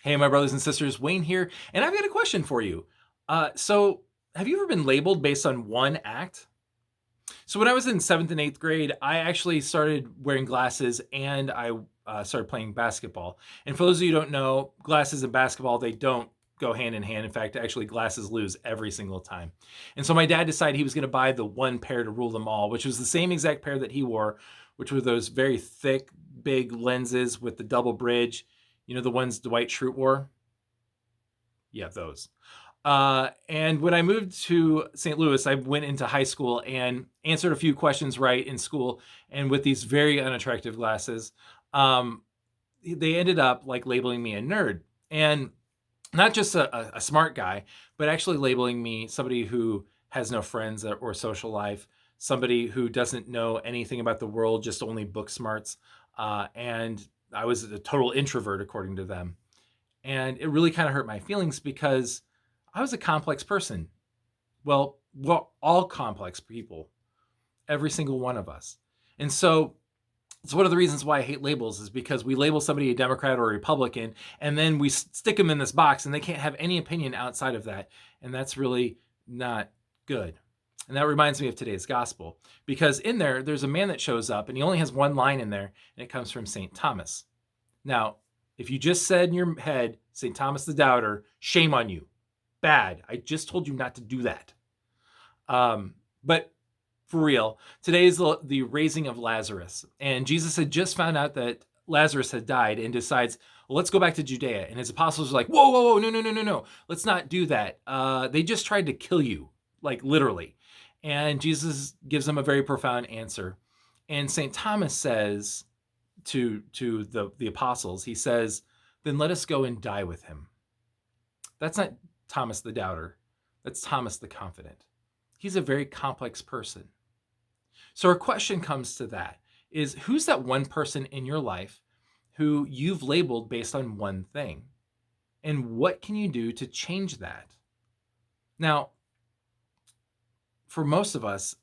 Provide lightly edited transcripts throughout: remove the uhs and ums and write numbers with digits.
Hey, my brothers and sisters, Wayne here, and I've got a question for you. So, have you ever been labeled based on one act? So, when I was in seventh and eighth grade, I actually started wearing glasses and I started playing basketball. And for those of you who don't know, glasses and basketball, they don't go hand in hand. In fact, actually, glasses lose every single time. And so, my dad decided he was going to buy the one pair to rule them all, which was the same exact pair that he wore, which were those very thick, big lenses with the double bridge. You know, the ones Dwight Schrute wore? Yeah, those. And when I moved to St. Louis, I went into high school and answered a few questions right in school. And with these very unattractive glasses, um, they ended up like labeling me a nerd. And not just a smart guy, but actually labeling me somebody who has no friends or social life, somebody who doesn't know anything about the world, just only book smarts. And I was a total introvert, according to them. And it really kind of hurt my feelings because I was a complex person. Well, we're all complex people, every single one of us. And so it's one of the reasons why I hate labels is because we label somebody a Democrat or a Republican, and then we stick them in this box and they can't have any opinion outside of that. And that's really not good. And that reminds me of today's gospel because in there's a man that shows up and he only has one line in there and it comes from St. Thomas. Now, if you just said in your head, St. Thomas the Doubter, shame on you. Bad. I just told you not to do that. But for real, today is the raising of Lazarus. And Jesus had just found out that Lazarus had died and decides, well, let's go back to Judea. And his apostles are like, whoa, whoa, whoa, no, no, no, no, no. Let's not do that. They just tried to kill you, like literally. And Jesus gives them a very profound answer. And St. Thomas says to the apostles, he says, then let us go and die with him. That's not Thomas the Doubter. That's Thomas the Confident. He's a very complex person. So our question comes to that is who's that one person in your life who you've labeled based on one thing? And what can you do to change that? Now, for most of us,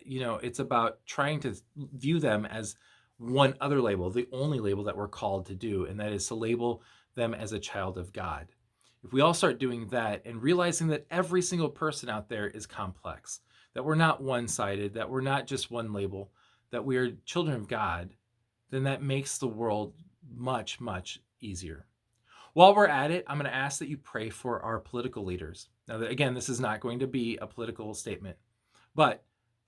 it's about trying to view them as one other label, the only label that we're called to do, and that is to label them as a child of God. If we all start doing that and realizing that every single person out there is complex, that we're not one-sided, that we're not just one label, that we are children of God, then that makes the world much, much easier. While we're at it, I'm going to ask that you pray for our political leaders. Now, again, this is not going to be a political statement, but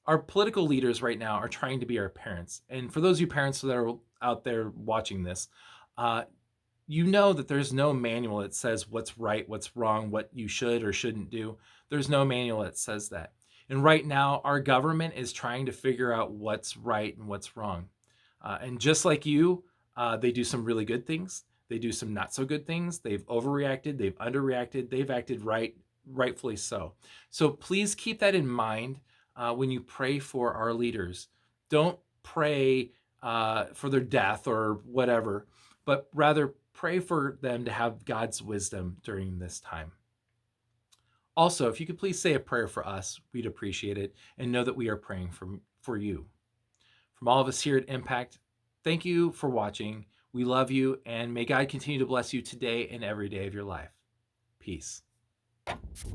our political leaders right now are trying to be our parents. And for those of you parents that are out there watching this, you know that there's no manual that says what's right, what's wrong, what you should or shouldn't do. There's no manual that says that. And right now, our government is trying to figure out what's right and what's wrong. And just like you, they do some really good things. They do some not so good things. They've overreacted. They've underreacted. They've acted rightfully so. So please keep that in mind when you pray for our leaders. Don't pray for their death or whatever, but rather pray for them to have God's wisdom during this time. Also, if you could please say a prayer for us, we'd appreciate it, and know that we are praying for you. From all of us here at Impact, thank you for watching. We love you, and may God continue to bless you today and every day of your life. Peace.